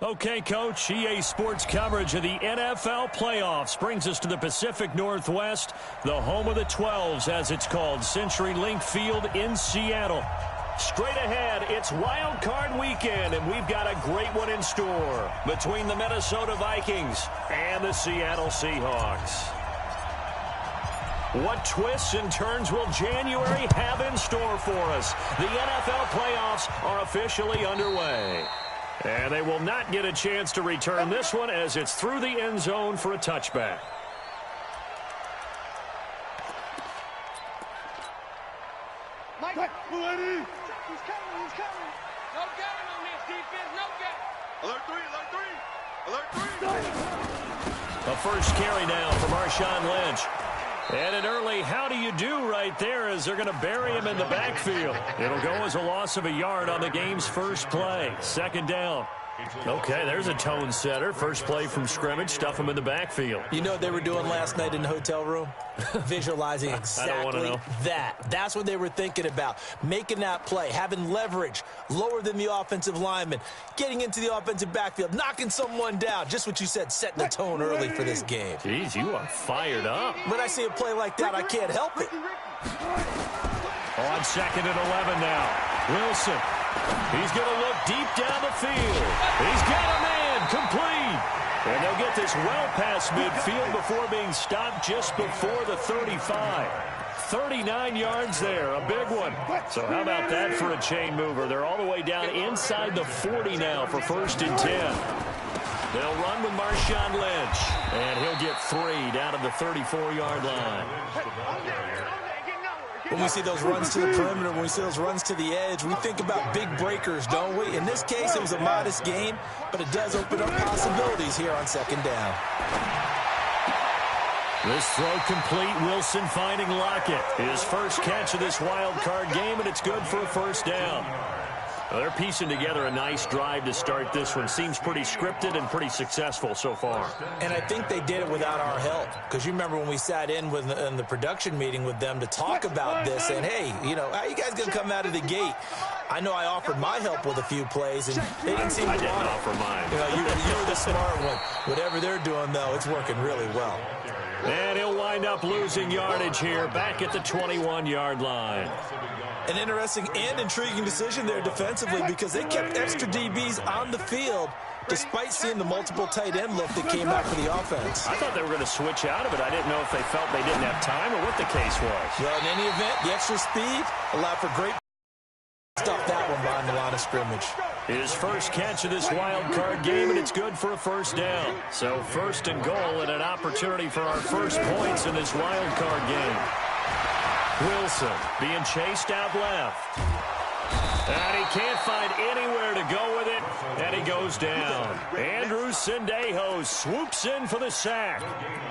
Okay, Coach, EA Sports coverage of the NFL playoffs brings us to the Pacific Northwest, the home of the 12s, as it's called, CenturyLink Field in Seattle. Straight ahead, it's Wild Card Weekend, and we've got a great one in store between the Minnesota Vikings and the Seattle Seahawks. What twists and turns will January have in store for us? The NFL playoffs are officially underway. And they will not get a chance to return this one as it's through the end zone for a touchback. Mike, he's coming. No game on this defense, no game. Alert three. A first carry now for Marshawn Lynch. And an early how do you do right there as they're going to bury him in the backfield. It'll go as a loss of a yard on the game's first play. Second down. Okay, there's a tone setter. First play from scrimmage, stuff him in the backfield. You know what they were doing last night in the hotel room? Visualizing exactly that. That's what they were thinking about. Making that play, having leverage, lower than the offensive lineman, getting into the offensive backfield, knocking someone down. Just what you said, setting the tone early for this game. Jeez, you are fired up. When I see a play like that, I can't help it. On second and 11 now. Wilson. He's going to look deep down the field. He's got a man complete. And they'll get this well past midfield before being stopped just before the 35. 39 yards there, a big one. So how about that for a chain mover? They're all the way down inside the 40 now for first and 10. They'll run with Marshawn Lynch. And he'll get 3 down to the 34-yard line. When we see those runs to the perimeter, when we see those runs to the edge, we think about big breakers, don't we? In this case, it was a modest gain, but it does open up possibilities here on second down. This throw complete. Wilson finding Lockett. His first catch of this wild card game, and it's good for a first down. Well, they're piecing together a nice drive to start this one. Seems pretty scripted and pretty successful so far. And I think they did it without our help. Because you remember when we sat in the production meeting with them to talk about this, and hey, you know, how you guys going to come out of the gate? I know I offered my help with a few plays, and they didn't seem to want it. I didn't offer mine. You know, you're the smart one. Whatever they're doing, though, it's working really well. And he'll wind up losing yardage here back at the 21-yard line. An interesting and intriguing decision there defensively because they kept extra DBs on the field despite seeing the multiple tight end look that came out for the offense. I thought they were going to switch out of it. I didn't know if they felt they didn't have time or what the case was. Well, in any event, the extra speed allowed for great stuff that one behind the line of scrimmage. His first catch of this wild card game, and it's good for a first down. So first and goal and an opportunity for our first points in this wild card game. Wilson being chased out left. And he can't find anywhere to go with it, and he goes down. Andrew Sendejo swoops in for the sack.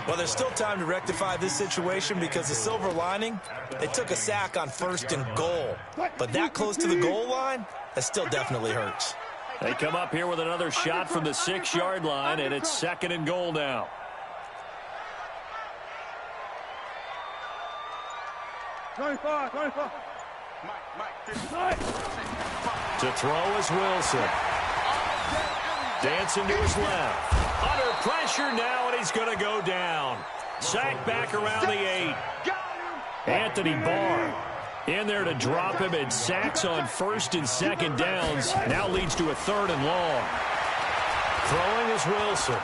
Well, there's still time to rectify this situation because the silver lining, they took a sack on first and goal. But that close to the goal line, that still definitely hurts. They come up here with another shot from the 6-yard line, and it's second and goal now. 25. To throw is Wilson. Dancing to his left. Under pressure now, and he's going to go down. Sacked back around the 8. Anthony Barr in there to drop him, and sacks on first and second downs. Now leads to a third and long. Throwing is Wilson.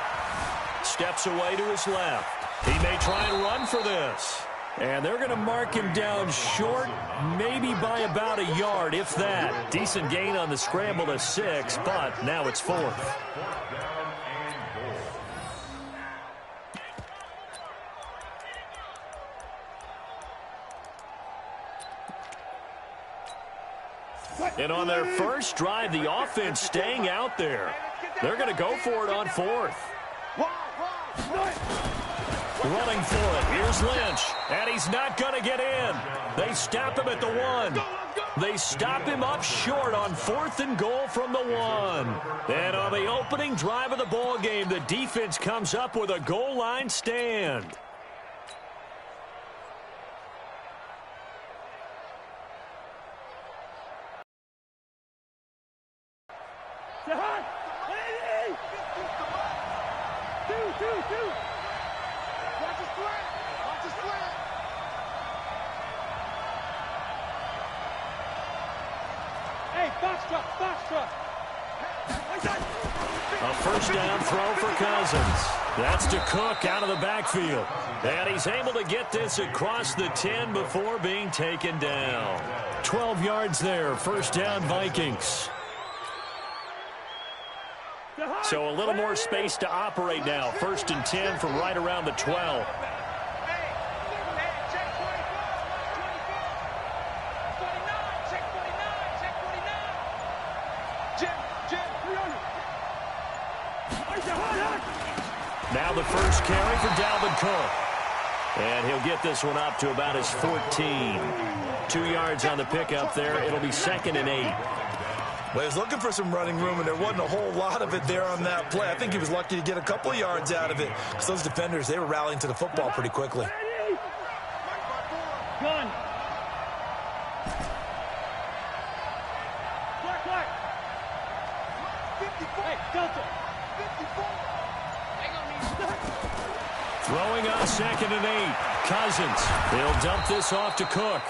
Steps away to his left. He may try and run for this. And they're going to mark him down short, maybe by about a yard, if that. Decent gain on the scramble to 6, but now it's 4th. And on their first drive, the offense staying out there. They're going to go for it on 4th. Running for it. Here's Lynch. And he's not going to get in. They stop him at the 1. They stop him up short on 4th and goal from the 1. And on the opening drive of the ball game, the defense comes up with a goal line stand. Watch his slant. Watch his slant. Hey, box truck. A first down throw for Cousins. That's to Cook out of the backfield. And he's able to get this across the 10 before being taken down. 12 yards there, first down Vikings. So a little more space to operate now. First and 10 from right around the 12. Now the first carry for Dalvin Cook. And he'll get this one up to about his 14. 2 yards on the pickup there. It'll be 2nd and 8. Well, he was looking for some running room, and there wasn't a whole lot of it there on that play. I think he was lucky to get a couple of yards out of it because those defenders, they were rallying to the football pretty quickly. Gun. Black. 54. Hey, Delta. 54. Throwing on 2nd and 8. Cousins. He'll dump this off to Cook.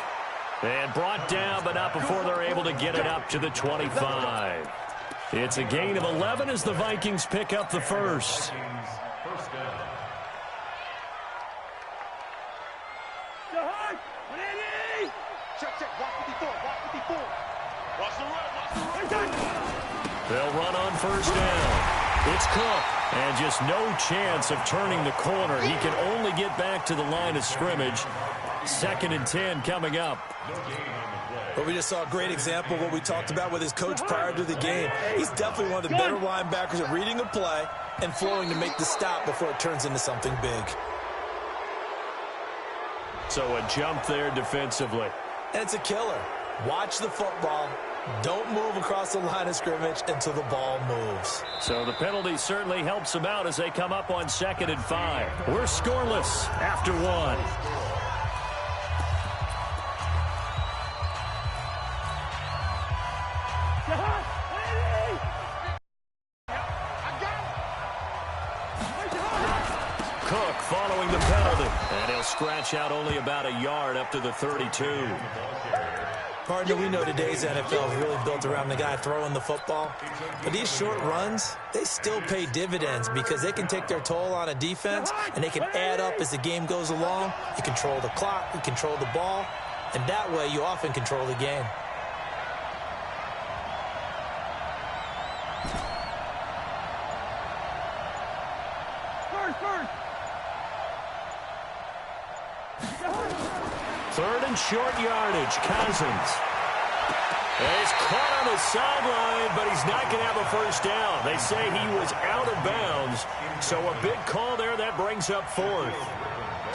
And brought down, but not before they're able to get it up to the 25. It's a gain of 11 as the Vikings pick up the first. They'll run on first down. It's Cook, and just no chance of turning the corner. He can only get back to the line of scrimmage. 2nd and 10 coming up. But we just saw a great example of what we talked about with his coach prior to the game. He's definitely one of the better linebackers at reading a play and flowing to make the stop before it turns into something big. So a jump there defensively. And it's a killer. Watch the football. Don't move across the line of scrimmage until the ball moves. So the penalty certainly helps them out as they come up on 2nd and 5. We're scoreless after 1. Cook following the penalty. And he'll scratch out only about a yard up to the 32. Partner, we know today's NFL is really built around the guy throwing the football. But these short runs, they still pay dividends because they can take their toll on a defense, and they can add up as the game goes along. You control the clock, you control the ball, and that way you often control the game. Third and short yardage, Cousins. And he's caught on the sideline, but he's not going to have a first down. They say he was out of bounds, so a big call there that brings up 4th.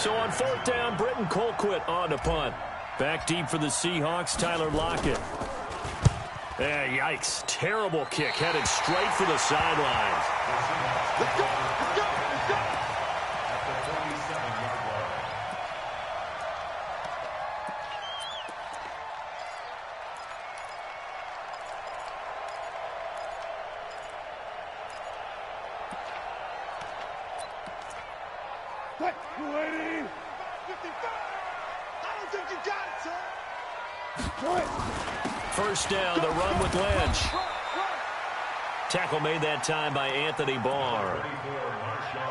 So on 4th down, Britton Colquitt on to punt. Back deep for the Seahawks, Tyler Lockett. Yikes, terrible kick, headed straight for the sidelines. Let's go. First down, the run with Lynch. Tackle made that time by Anthony Barr.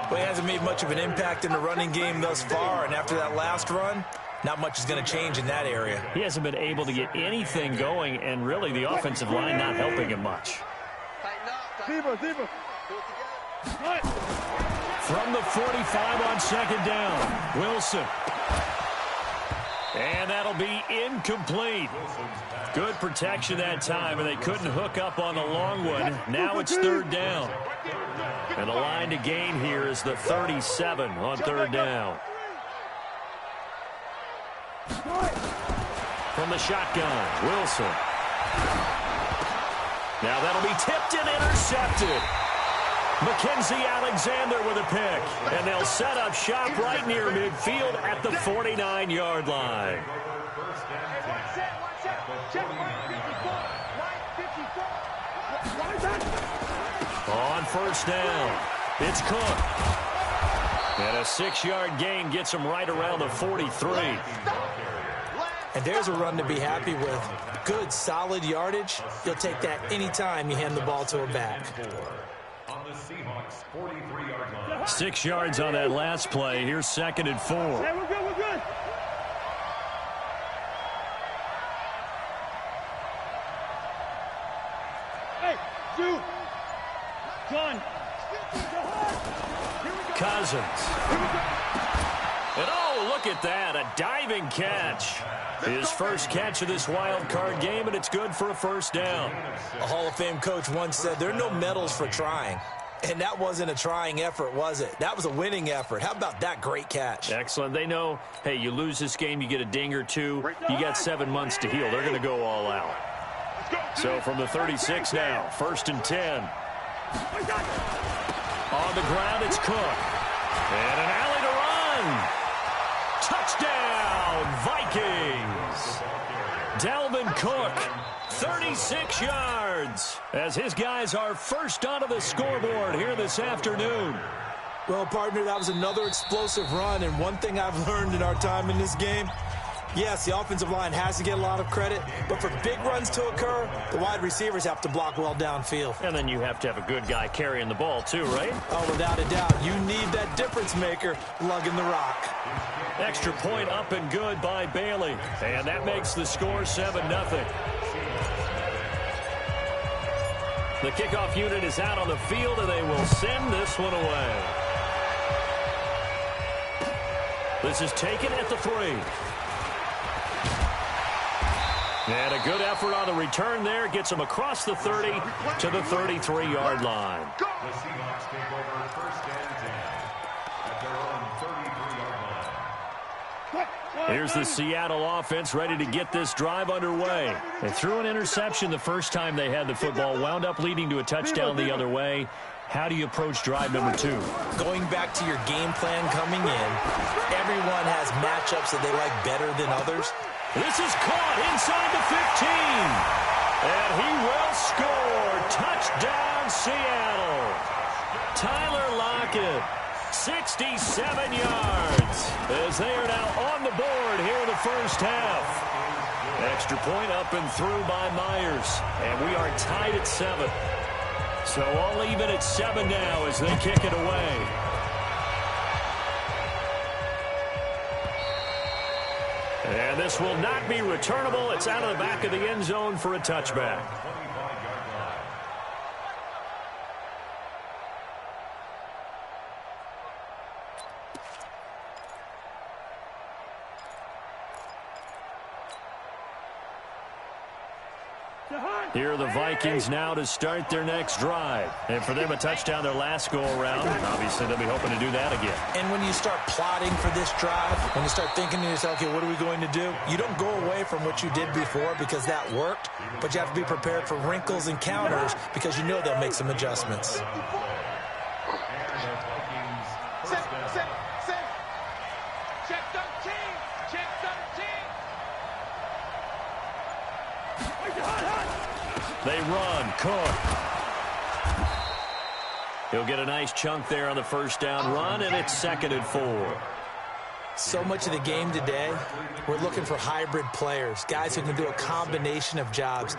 Well, he hasn't made much of an impact in the running game thus far, and after that last run, not much is going to change in that area. He hasn't been able to get anything going, and really the offensive line not helping him much. From the 45 on 2nd down, Wilson. And that'll be incomplete. Good protection that time, and they couldn't hook up on the long one. Now it's 3rd down. And the line to gain here is the 37 on 3rd down. From the shotgun, Wilson. Now that'll be tipped and intercepted. Mackenzie Alexander with a pick. And they'll set up shop right near midfield at the 49-yard line. On first down, it's Cook. And a 6-yard gain gets him right around the 43. And there's a run to be happy with. Good, solid yardage. You'll take that anytime you hand the ball to a back. 6 yards on that last play. Here's 2nd and 4. Hey, we're good, we're good. Hey, shoot. Done. Cousins. And oh, look at that, a diving catch. His first catch of this wild card game, and it's good for a first down. A Hall of Fame coach once said there are no medals for trying. And that wasn't a trying effort, was it? That was a winning effort. How about that great catch? Excellent. They know, hey, you lose this game, you get a ding or two. You got 7 months to heal. They're going to go all out. So from the 36 now, 1st and 10. On the ground, it's Cook. And an alley to run. Touchdown, Vikings. Dalvin Cook, 36 yards, as his guys are first onto the scoreboard here this afternoon. Well, partner, that was another explosive run, and one thing I've learned in our time in this game, yes, the offensive line has to get a lot of credit, but for big runs to occur, the wide receivers have to block well downfield. And then you have to have a good guy carrying the ball too, right? Oh, without a doubt. You need that difference maker lugging the rock. Extra point up and good by Bailey. And that makes the score 7-0. The kickoff unit is out on the field, and they will send this one away. This is taken at the 3. And a good effort on the return there. Gets him across the 30 to the 33-yard line. The Seahawks take over 1st and 10 at their own 33-yard line. Here's the Seattle offense ready to get this drive underway. They threw an interception the first time they had the football, wound up leading to a touchdown the other way. How do you approach drive number 2? Going back to your game plan coming in, everyone has matchups that they like better than others. This is caught inside the 15. And he will score. Touchdown, Seattle. Tyler Lockett, 67 yards, as they are now on the board here in the first half. Extra point up and through by Myers. And we are tied at 7. So all even at 7 now as they kick it away. And this will not be returnable. It's out of the back of the end zone for a touchback. Here are the Vikings now to start their next drive. And for them, a touchdown their last go-around. Obviously, they'll be hoping to do that again. And when you start plotting for this drive, when you start thinking to yourself, okay, what are we going to do? You don't go away from what you did before because that worked, but you have to be prepared for wrinkles and counters because you know they'll make some adjustments. Check 13. Check 13. They run. Cook. He'll get a nice chunk there on the first down run, and it's 2nd and 4. So much of the game today, we're looking for hybrid players, guys who can do a combination of jobs.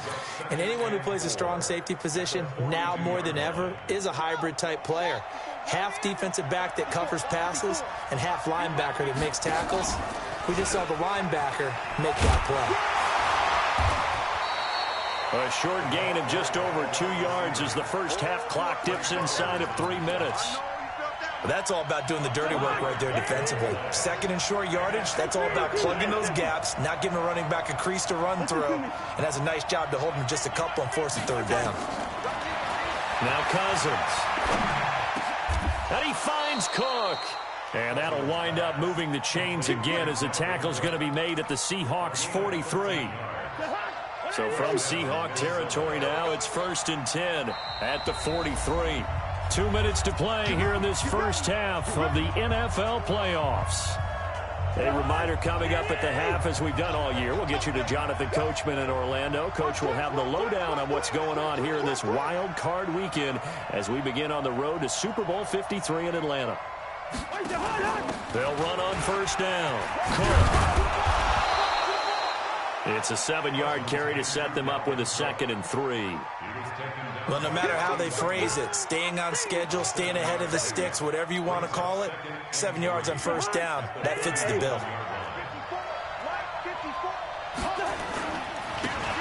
And anyone who plays a strong safety position, now more than ever, is a hybrid-type player. Half defensive back that covers passes and half linebacker that makes tackles. We just saw the linebacker make that play. A short gain of just over 2 yards as the first half clock dips inside of 3 minutes. That's all about doing the dirty work right there defensively. 2nd and short yardage, that's all about plugging those gaps, not giving a running back a crease to run through, and has a nice job to hold him just a couple and force a 3rd down. Now Cousins. And he finds Cook. And that'll wind up moving the chains again as the tackle's going to be made at the Seahawks 43. So from Seahawk territory now, it's 1st and 10 at the 43. 2 minutes to play here in this first half of the NFL playoffs. A reminder coming up at the half, as we've done all year. We'll get you to Jonathan Coachman in Orlando. Coach will have the lowdown on what's going on here in this wild card weekend as we begin on the road to Super Bowl 53 in Atlanta. They'll run on first down. Cook. It's a 7-yard carry to set them up with a 2nd and 3. Well, no matter how they phrase it, staying on schedule, staying ahead of the sticks, whatever you want to call it, 7 yards on first down, that fits the bill.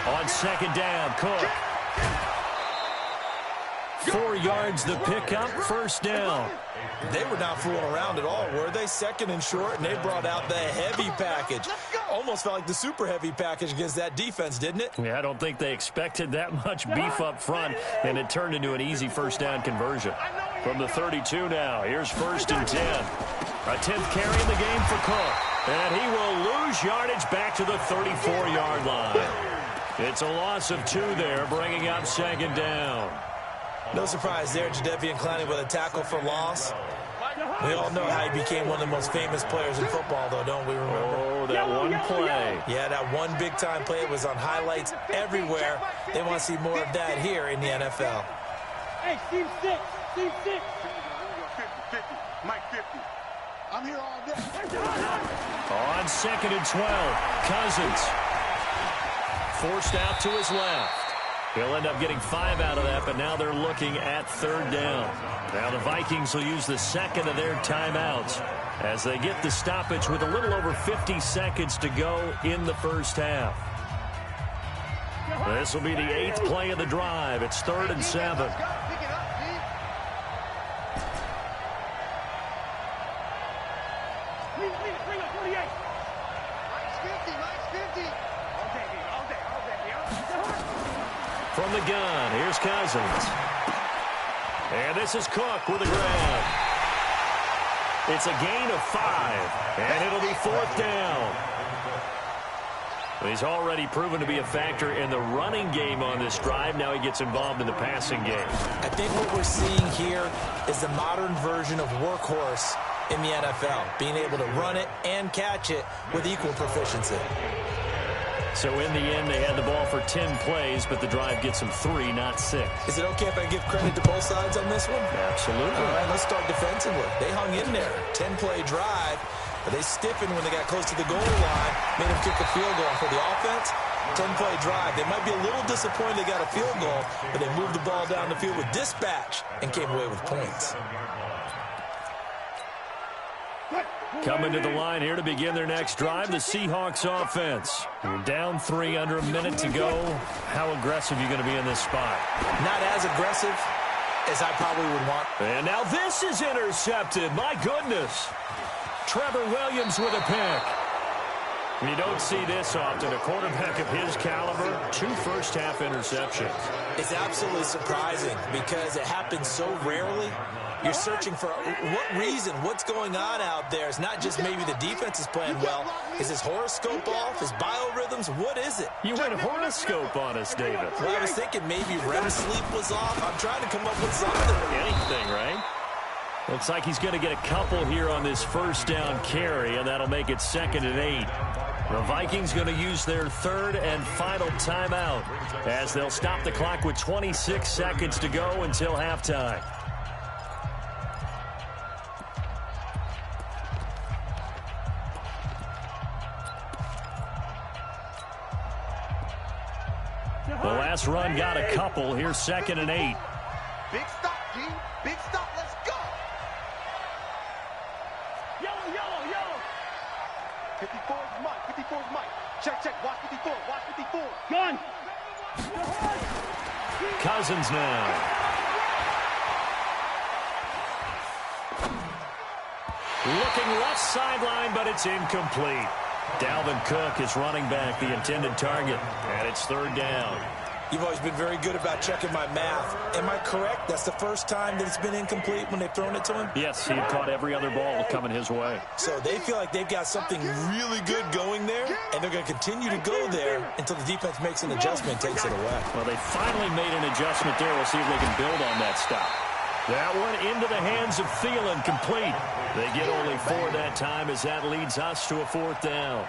On 2nd down, Cook. 4 yards the pickup, first down. They were not fooling around at all, were they? 2nd and short, and they brought out the heavy package. Almost felt like the super heavy package against that defense, didn't it? Yeah, I don't think they expected that much beef up front, and it turned into an easy first down conversion. From the 32 now, here's 1st and 10. A 10th carry in the game for Cook, and he will lose yardage back to the 34-yard line. It's a loss of 2 there, bringing up 2nd down. No surprise there, Jadeveon Clowney with a tackle for loss. We all know how he became one of the most famous players in football, though, don't we remember? Oh, that one play. Yeah, that one big-time play was on highlights everywhere. They want to see more of that here in the NFL. Hey, Steve 6. Steve 6. 50. Mike 50. I'm here all day. On 2nd and 12, Cousins. Forced out to his left. He'll end up getting 5 out of that, but now they're looking at 3rd down. Now the Vikings will use the 2nd of their timeouts as they get the stoppage with a little over 50 seconds to go in the first half. This will be the 8th play of the drive. It's 3rd and 7. From the gun, here's Cousins. And this is Cook with a grab. It's a gain of 5, and it'll be 4th down. He's already proven to be a factor in the running game on this drive. Now he gets involved in the passing game. I think what we're seeing here is the modern version of workhorse in the NFL, being able to run it and catch it with equal proficiency. So in the end, they had the ball for 10 plays, but the drive gets them 3, not 6. Is it okay if I give credit to both sides on this one? Absolutely. All right, let's start defensively. They hung in there. 10-play drive, but they stiffened when they got close to the goal line, made them kick a field goal. For the offense, 10-play drive. They might be a little disappointed they got a field goal, but they moved the ball down the field with dispatch and came away with points. Coming to the line here to begin their next drive, the Seahawks offense. You're down 3 under a minute to go. How aggressive are you going to be in this spot? Not as aggressive as I probably would want. And now this is intercepted. My goodness. Trevor Williams with a pick. You don't see this often. A quarterback of his caliber, 2 first-half interceptions. It's absolutely surprising because it happens so rarely. You're searching for what reason, what's going on out there. It's not just maybe the defense is playing well. Is his horoscope off? His biorhythms? What is it? You went horoscope on us, David. Well, I was thinking maybe REM sleep was off. I'm trying to come up with something. Anything, right? Looks like he's going to get a couple here on this first down carry, and that'll make it 2nd and 8. The Vikings going to use their 3rd and final timeout as they'll stop the clock with 26 seconds to go until halftime. The last run got a couple. Here's 2nd and 8. Big stop, G. Big stop. Let's go. Yellow. 54 is Mike. 54 is Mike. Check. Watch 54. Watch 54. Gun. Cousins now. Looking left sideline, but it's incomplete. Dalvin Cook is running back, the intended target, and it's 3rd down. You've always been very good about checking my math. Am I correct? That's the first time that it's been incomplete when they've thrown it to him? Yes, he had caught every other ball coming his way. So they feel like they've got something really good going there, and they're going to continue to go there until the defense makes an adjustment and takes it away. Well, they finally made an adjustment there. We'll see if they can build on that stop. That one into the hands of Thielen, complete. They get only 4 that time as that leads us to a 4th down.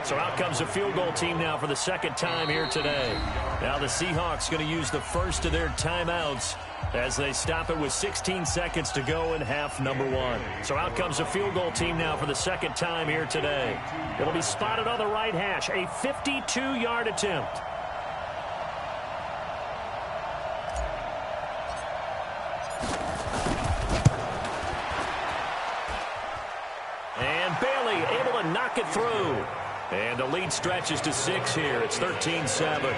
So out comes a field goal team now for the 2nd time here today. Now the Seahawks going to use the first of their timeouts as they stop it with 16 seconds to go in half number one. So out comes a field goal team now for the second time here today. It'll be spotted on the right hash, a 52-yard attempt. And Bailey able to knock it through. And the lead stretches to 6 here. It's 13-7.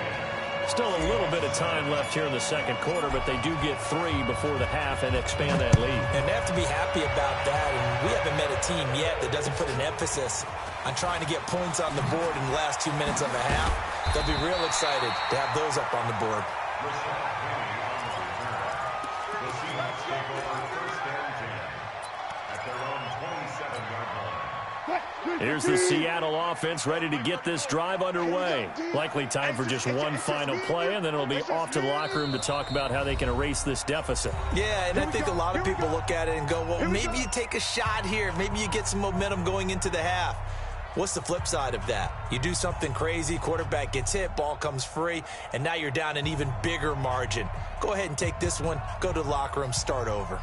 Still a little bit of time left here in the second quarter, but they do get 3 before the half and expand that lead. And they have to be happy about that. And we haven't met a team yet that doesn't put an emphasis on trying to get points on the board in the last 2 minutes of a half. They'll be real excited to have those up on the board. The Seahawks take over first and 10 at their own 27-yard line. Here's the Seattle offense ready to get this drive underway. Likely time for just one final play, and then it'll be off to the locker room to talk about how they can erase this deficit. Yeah, and I think a lot of people look at it and go, well, maybe you take a shot here. Maybe you get some momentum going into the half. What's the flip side of that? You do something crazy, quarterback gets hit, ball comes free, and now you're down an even bigger margin. Go ahead and take this one, go to the locker room, start over.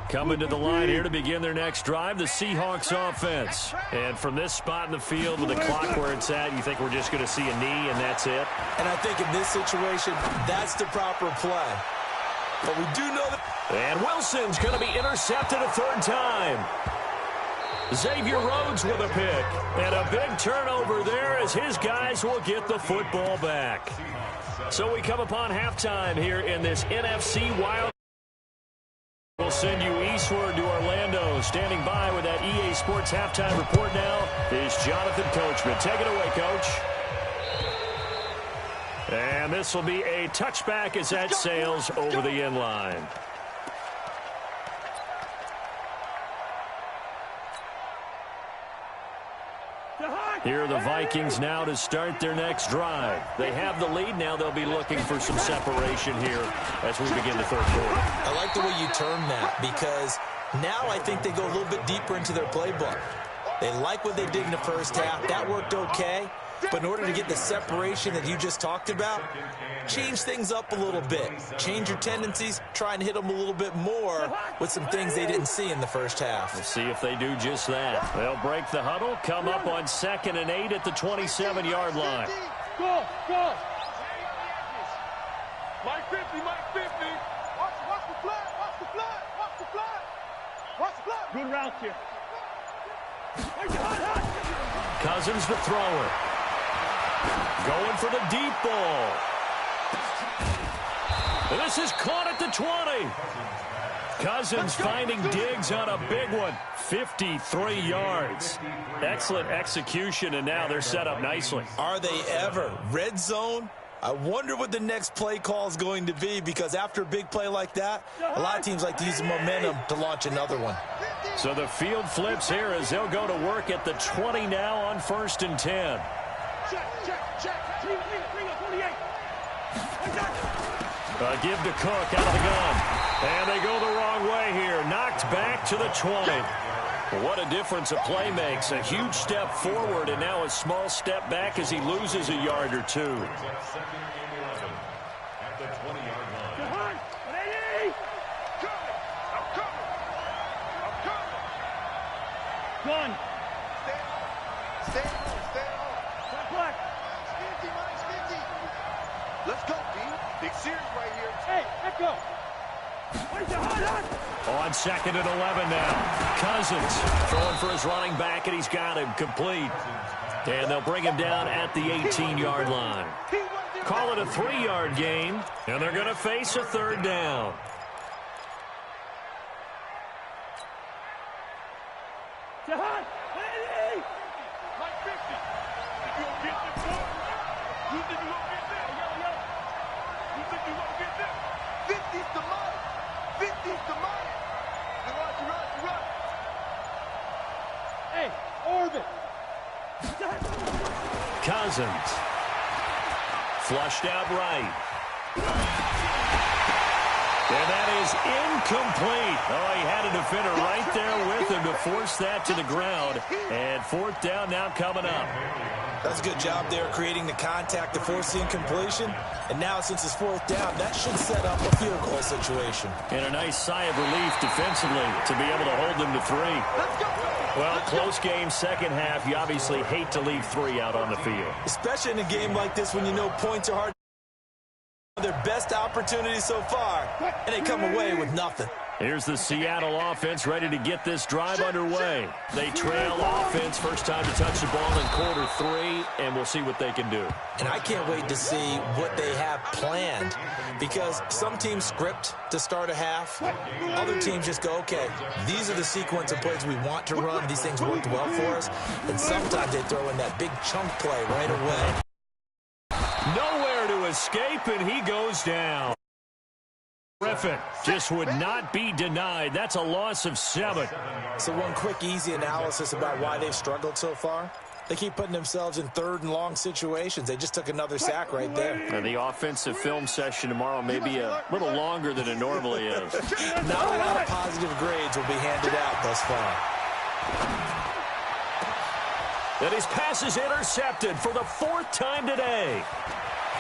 Coming to the line here to begin their next drive, the Seahawks offense. And from this spot in the field with the clock where it's at, you think we're just going to see a knee and that's it? And I think in this situation, that's the proper play. But we do know that... And Wilson's going to be intercepted a third time. Xavier Rhodes with a pick. And a big turnover there as his guys will get the football back. So we come upon halftime here in this NFC Wild. We'll send you eastward to Orlando. Standing by with that EA Sports halftime report now is Jonathan Coachman. Take it away, Coach. And this will be a touchback as that sails over the end line. Here are the Vikings now to start their next drive. They have the lead. Now they'll be looking for some separation here as we begin the third quarter. I like the way you term that because now I think they go a little bit deeper into their playbook. They like what they did in the first half. That worked okay. But in order to get the separation that you just talked about, change things up a little bit. Change your tendencies. Try and hit them a little bit more with some things they didn't see in the first half. We'll see if they do just that. They'll break the huddle, come up on 2nd and 8 at the 27-yard line. Go, go. Mike 50, Mike 50. Watch the flat, watch the flat, watch the flat. Watch the flat. Good route here. Cousins the thrower. Going for the deep ball. And this is caught at the 20. Cousins finding Diggs on a big one. 53 yards. Excellent execution, and now they're set up nicely. Are they ever? Red zone? I wonder what the next play call is going to be because after a big play like that, a lot of teams like to use the momentum to launch another one. So the field flips here as they'll go to work at the 20 now on 1st and 10. A give to Cook out of the gun. And they go the wrong way here. Knocked back to the 20. What a difference a play makes. A huge step forward and now a small step back as he loses a yard or two. Second and 11 at the 20-yard line. Gun. Stay on. Black. Minus 50. Let's go, B. Big series right here. Hey, let go. On 2nd and 11 now. Cousins throwing for his running back, and he's got him complete. And they'll bring him down at the 18-yard line. Call it a 3-yard gain, and they're going to face a 3rd down. Cousins. Flushed out right. And that is incomplete. Oh, he had a defender right there with him to force that to the ground. And 4th down now coming up. That's a good job there creating the contact to force the incompletion. And now since it's fourth down, that should set up a field goal situation. And a nice sigh of relief defensively to be able to hold them to 3. Well, close game, second half. You obviously hate to leave 3 out on the field. Especially in a game like this when you know points are hard. Their best opportunity so far, and they come away with nothing. Here's the Seattle offense ready to get this drive underway. They trail offense, first time to touch the ball in quarter 3, and we'll see what they can do. And I can't wait to see what they have planned, because some teams script to start a half. Other teams just go, okay, these are the sequence of plays we want to run. These things worked well for us. And sometimes they throw in that big chunk play right away. Nowhere to escape, and he goes down. Griffin just would not be denied. That's a loss of 7. So one quick, easy analysis about why they've struggled so far. They keep putting themselves in third and long situations. They just took another sack right there. And the offensive film session tomorrow may be a little longer than it normally is. Not a lot of positive grades will be handed out thus far. And his pass is intercepted for the 4th time today.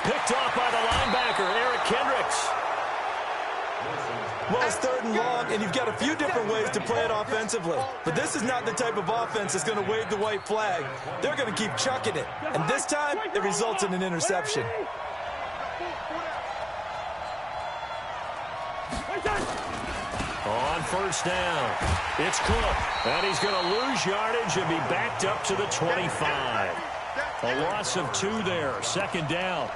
Picked off by the linebacker, Eric Kendricks. Well, it's third and long, and you've got a few different ways to play it offensively. But this is not the type of offense that's going to wave the white flag. They're going to keep chucking it. And this time, it results in an interception. On first down, it's Cook. And he's going to lose yardage and be backed up to the 25. A loss of 2 there, second down.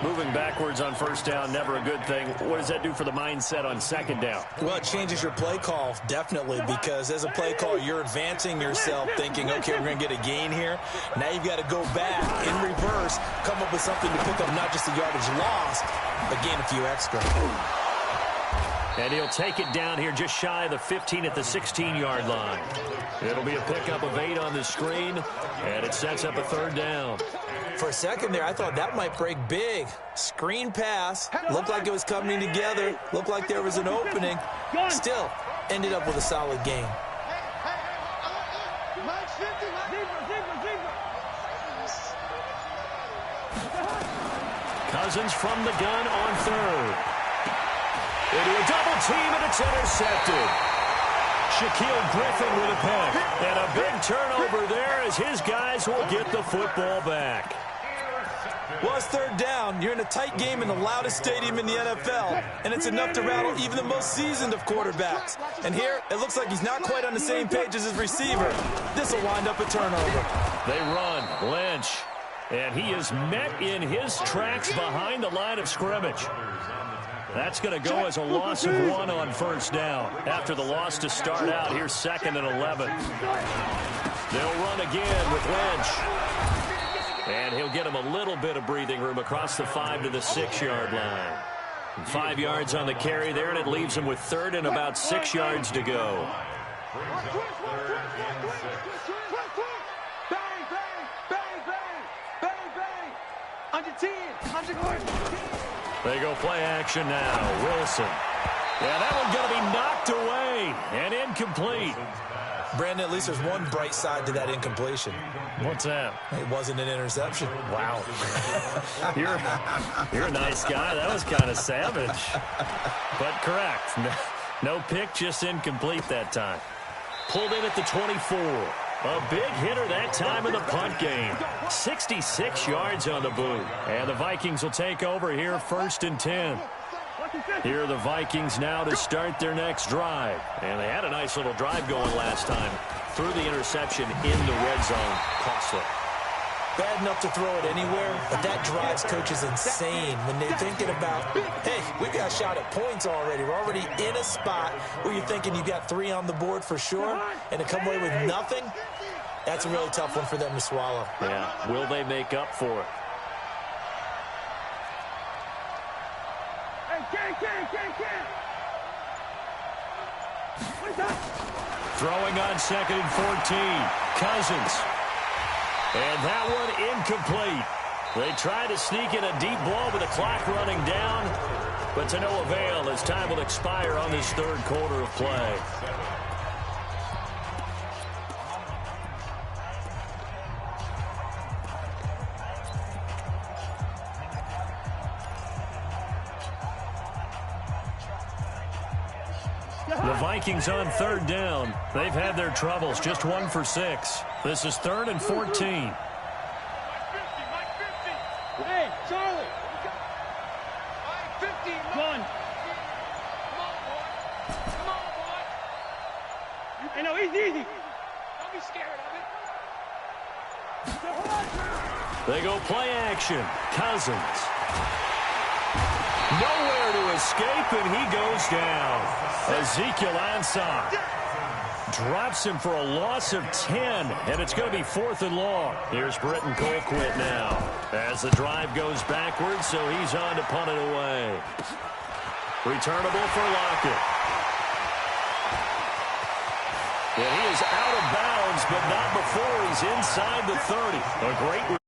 Moving backwards on first down, never a good thing. What does that do for the mindset on second down? Well, it changes your play call, definitely, because as a play call, you're advancing yourself thinking, okay, we're going to get a gain here. Now you've got to go back in reverse, come up with something to pick up not just the yardage lost, but gain a few extra. And he'll take it down here just shy of the 15 at the 16-yard line. It'll be a pickup of 8 on the screen, and it sets up a third down. For a second there, I thought that might break big. Screen pass. Looked like it was coming together. Looked like there was an opening. Still, ended up with a solid gain. Cousins from the gun on third. Into a double team, and it's intercepted. Shaquille Griffin with a pick. And a big turnover there as his guys will get the football back. Well, it's third down. You're in a tight game in the loudest stadium in the NFL, and it's enough to rattle even the most seasoned of quarterbacks. And here, it looks like he's not quite on the same page as his receiver. This will wind up a turnover. They run. Lynch. And he is met in his tracks behind the line of scrimmage. That's going to go as a loss of 1 on first down. After the loss to start out, here's 2nd and 11. They'll run again with Lynch. And he'll get him a little bit of breathing room across the 5 to the 6-yard line. 5 yards on the carry there, and it leaves him with 3rd and about 6 yards to go. They go play action now. Wilson. Yeah, that one's going to be knocked away and incomplete. Brandon, at least there's one bright side to that incompletion. What's that? It wasn't an interception. Wow. You're a nice guy. That was kind of savage. But correct. No pick, just incomplete that time. Pulled in at the 24. A big hitter that time in the punt game. 66 yards on the boot. And the Vikings will take over here, 1st and 10. Here are the Vikings now to start their next drive. And they had a nice little drive going last time. Threw the interception in the red zone. Costly. Bad enough to throw it anywhere, but that drives coaches insane when they're thinking about, hey, we got a shot at points already. We're already in a spot where you're thinking you got 3 on the board for sure, and to come away with nothing, that's a really tough one for them to swallow. Yeah, will they make up for it? Throwing on 2nd and 14. Cousins. And that one incomplete. They try to sneak in a deep ball with the clock running down, but to no avail as time will expire on this 3rd quarter of play. The Vikings on third down. They've had their troubles, just 1 for 6. This is 3rd and 14. Hey, Charlie. 50. Run. Come on, boy. Come on, boy. Hey, no, easy. Don't be scared of it. They go play action. Cousins. Nowhere to escape, and he goes down. Ezekiel Ansah drops him for a loss of 10, and it's going to be 4th and long. Here's Britton Colquitt now as the drive goes backwards, so he's on to punt it away. Returnable for Lockett. And he is out of bounds, but not before he's inside the 30. A great